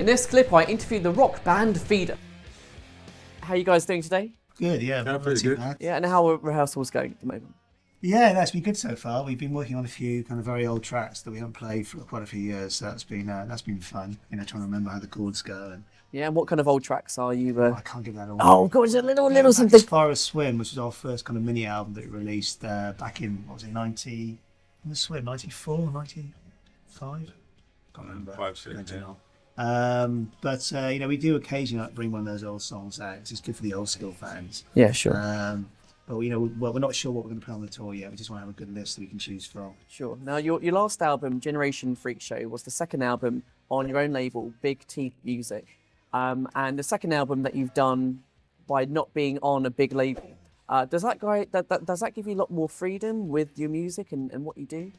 In this clip, I interviewed the rock band Feeder. How are you guys doing today? Good, yeah. Pretty good. Yeah, and how are rehearsals going at the moment? Yeah, that's been good so far. We've been working on a few kind of very old tracks that we haven't played for quite a few years. So that's been fun. You know, trying to remember how the chords go. And Yeah, and what kind of old tracks are you? I can't give that all. Oh, God, it's a little Back something. As Far as Swim, which was our first kind of mini album that we released back in, what was it, 90? The Swim, 94, 95? Can't remember. 5, 6, yeah. But you know, we do occasionally like bring one of those old songs out. It's just good for the old school fans. Yeah, sure. But you know, we're not sure what we're going to put on the tour yet. We just want to have a good list that we can choose from. Sure. Now, your last album, Generation Freakshow, was the second album on your own label, Big Teeth Music, and the second album that you've done by not being on a big label. Does that give you a lot more freedom with your music and what you do?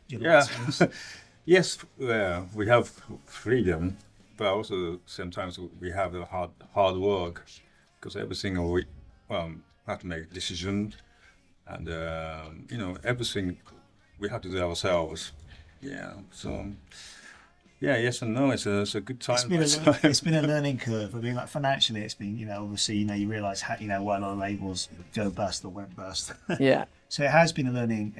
Do you know Yeah. what it is? Yes, we have freedom, but also sometimes we have the hard work because everything we have to make decisions, and you know, everything we have to do ourselves. Yeah, so yeah, yes and no. It's a good time. It's been a learning curve. I mean, like financially, it's been, you know, obviously, you know, you realise how, you know, why a lot of labels go bust or went bust. Yeah. So it has been a learning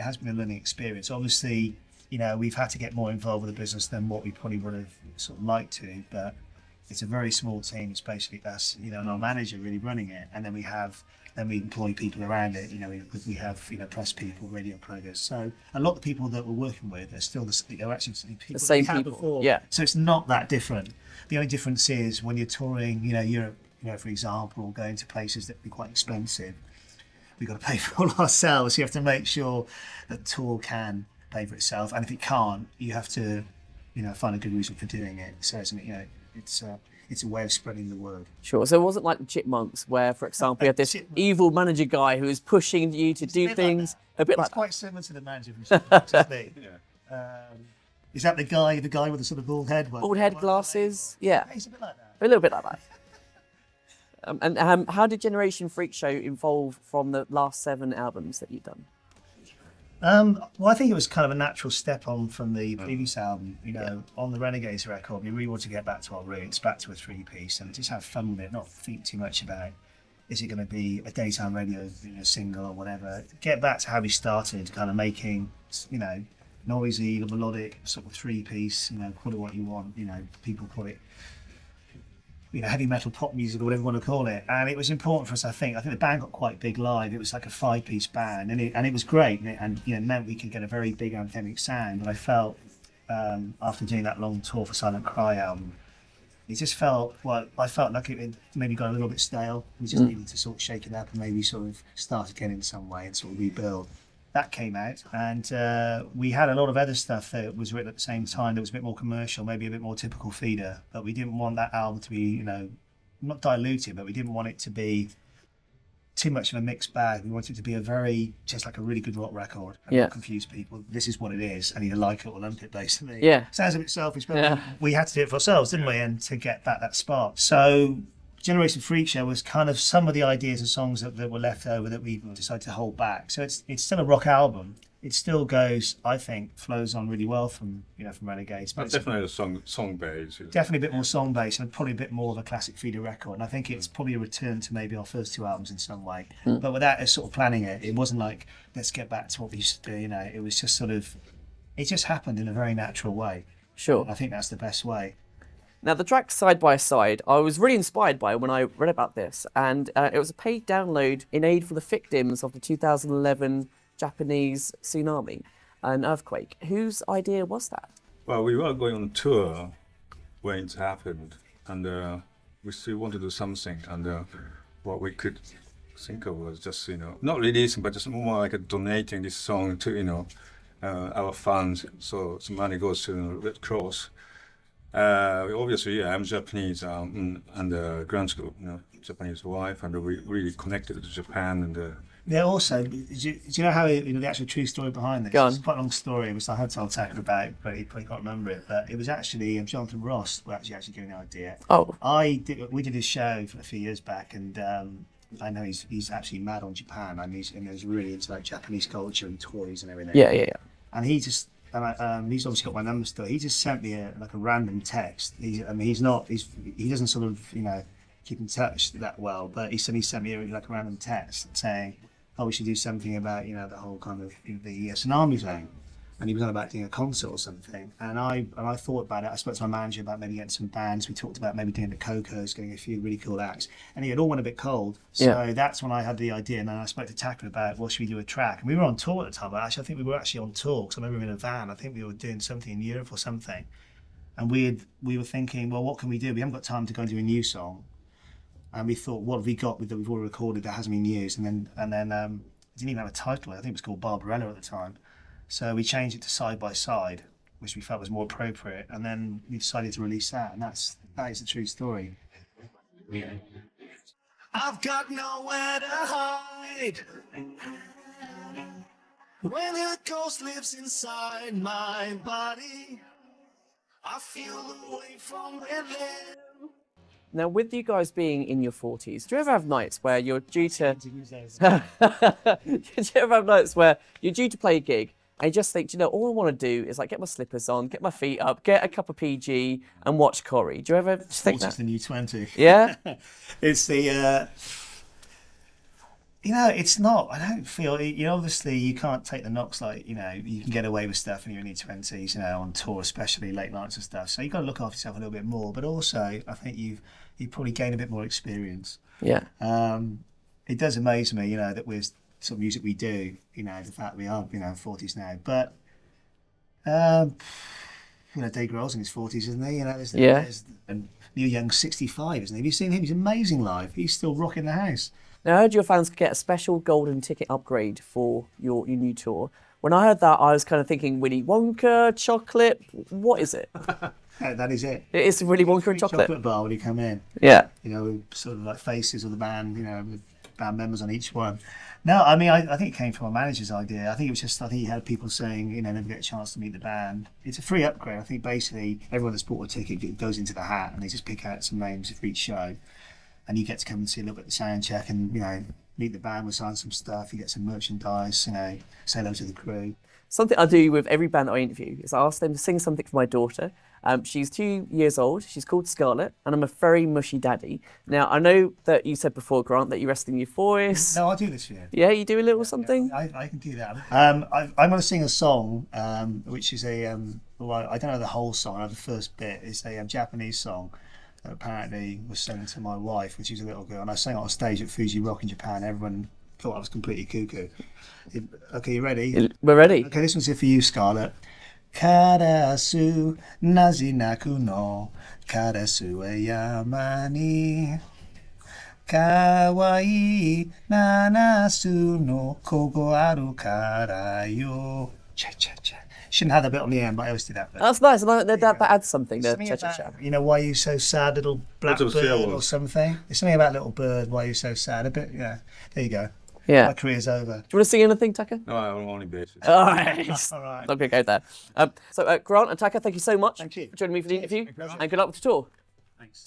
experience. Obviously, you know, we've had to get more involved with the business than what we probably would have sort of liked to, but it's a very small team. It's basically us, you know, and our manager really running it, and then we employ people around it. You know, we have, you know, press people, radio pluggers. So a lot of the people that we're working with are still they're actually people The same that we had people, before. yeah. So it's not that different. The only difference is when you're touring, you know, Europe, you know, for example, or going to places that be quite expensive, we've got to pay for all ourselves. You have to make sure that the tour can pay for itself, and if it can't, you have to, you know, find a good reason for doing it. So it's, you know, it's a way of spreading the word. Sure. So it wasn't like the Chipmunks, where, for example, you had this evil manager guy who was pushing you to do things a bit like It's quite similar to the manager from Chipmunks, isn't it? Is that the guy with the sort of bald head? bald head, glasses. Yeah, He's a bit like that. a little bit like that. And how did Generation Freakshow evolve from the last 7 albums that you've done? Well, I think it was kind of a natural step on from the previous album. You know, on the Renegades record, we really want to get back to our roots, back to a 3-piece, and just have fun with it. Not think too much about is it going to be a daytime radio, you know, single or whatever. Get back to how we started, kind of making, you know, noisy, melodic sort of 3-piece. You know, call it what you want. You know, people call it, you know, heavy metal pop music or whatever you want to call it. And it was important for us, I think. The band got quite big live. It was like a 5-piece band, and it was great, and you know, meant we could get a very big anthemic sound. But I felt after doing that long tour for Silent Cry album, it just felt, well, I felt like it maybe got a little bit stale. We just needed to sort of shake it up and maybe sort of start again in some way and sort of rebuild. That came out, and we had a lot of other stuff that was written at the same time that was a bit more commercial, maybe a bit more typical Feeder, but we didn't want that album to be, you know, not diluted, but we didn't want it to be too much of a mixed bag. We wanted it to be just like a really good rock record and not confuse people. This is what it is, and either like it or lump it, basically. Yeah. Sounds a bit selfish, but we had to do it for ourselves, didn't we? And to get back that spark. So Generation Freakshow was kind of some of the ideas and songs that were left over that we decided to hold back. So it's still a rock album. It still goes, I think, flows on really well from Renegades. But definitely a song base. Definitely a bit more song based and probably a bit more of a classic Feeder record. And I think it's probably a return to maybe our first 2 albums in some way. But without us sort of planning it, it wasn't like, let's get back to what we used to do. You know, it was just sort of, it just happened in a very natural way. Sure. I think that's the best way. Now, the tracks Side by Side, I was really inspired by when I read about this, and it was a paid download in aid for the victims of the 2011 Japanese tsunami and earthquake. Whose idea was that? Well, we were going on tour when it happened, and we still want to do something, and what we could think of was just, you know, not releasing, but just more like donating this song to, you know, our fans, so some money goes to the Red Cross. Obviously, yeah, I'm Japanese, and Grant's, you know, Japanese wife, and we really connected to Japan. And yeah, also, do you know how, you know, the actual true story behind this? Go on. It's quite a long story, which I had told Taka about, but he probably can't remember it. But it was actually Jonathan Ross who actually gave me the idea. Oh. We did a show a few years back, and I know he's absolutely mad on Japan, and he's really into like Japanese culture and toys and everything. Yeah. And he just and he's obviously got my number still. He just sent me a random text. He doesn't sort of keep in touch that well, but he sent me a random text saying, "Oh, we should do something about the whole kind of the tsunami thing." And he was on about doing a concert or something. And I thought about it. I spoke to my manager about maybe getting some bands. We talked about maybe doing the Cocos, getting a few really cool acts. And it all went a bit cold. So that's when I had the idea. And then I spoke to Taka about, well, should we do a track? And we were on tour at the time. But actually, I think we were actually on tour. Because I remember we were in a van. I think we were doing something in Europe or something. And we were thinking, well, what can we do? We haven't got time to go and do a new song. And we thought, what have we got that we've already recorded that hasn't been used? And then it didn't even have a title. I think it was called Barbarella at the time. So we changed it to Side by Side, which we felt was more appropriate, and then we decided to release that, and that is the true story. I've got nowhere to hide when a ghost lives inside my body. I feel the way from within. Now, with you guys being in your 40s, do you ever have nights where you're due to... do you ever have nights where you're due to play a gig, and you just think, all I want to do is get my slippers on, get my feet up, get a cup of PG and watch Corrie. Do you ever think that? It's the new 20. Yeah? It's the, it's not, I don't feel, obviously you can't take the knocks you can get away with stuff in your early 20s, on tour, especially late nights and stuff. So you've got to look after yourself a little bit more, but also I think you probably gain a bit more experience. Yeah. It does amaze me, that we're sort of music we do, the fact that we are, 40s now. But, Dave Grohl's in his 40s, isn't he? There's Neil Young's 65, isn't he? Have you seen him? He's amazing live. He's still rocking the house. Now, I heard your fans could get a special golden ticket upgrade for your new tour. When I heard that, I was kind of thinking Willy Wonka, chocolate. What is it? That is it. It is Willy Wonka and chocolate. Chocolate bar when you come in. Yeah. With sort of faces of the band, with band members on each one. No, I mean, I think it came from a manager's idea. I think he had people saying, never get a chance to meet the band. It's a free upgrade. I think basically everyone that's bought a ticket goes into the hat and they just pick out some names for each show. And you get to come and see a little bit of the sound check and, meet the band, we'll sign some stuff, you get some merchandise, say hello to the crew. Something I do with every band that I interview is I ask them to sing something for my daughter. She's 2 years old, she's called Scarlett, and I'm a very mushy daddy. Now, I know that you said before, Grant, that you're resting your voice. No, I'll do this for you. Yeah, you do a little something? Yeah, I can do that. I'm going to sing a song, which is I don't know the whole song, I know the first bit. It's a Japanese song that apparently was sung to my wife when she was a little girl, and I sang it on stage at Fuji Rock in Japan. Everyone thought I was completely cuckoo. Okay, you ready? We're ready. Okay, this one's here for you, Scarlett. Karasu nazinaku no karasu e yama ni kawaii nanasu no kogo aru kara yo. Cha-cha-cha. Shouldn't have that bit on the end, but I always do that bit. That's nice. That adds something. About, why you so sad, little blackbird or something. There's something about little bird, why you so sad. A bit, yeah. There you go. Yeah. My career's over. Do you want to sing anything, Taka? No, I'm only basis. All right. All right. Not going to go there. So, Grant and Taka, thank you so much Thank you. for joining me for the interview. My pleasure. And good luck with the tour. Thanks.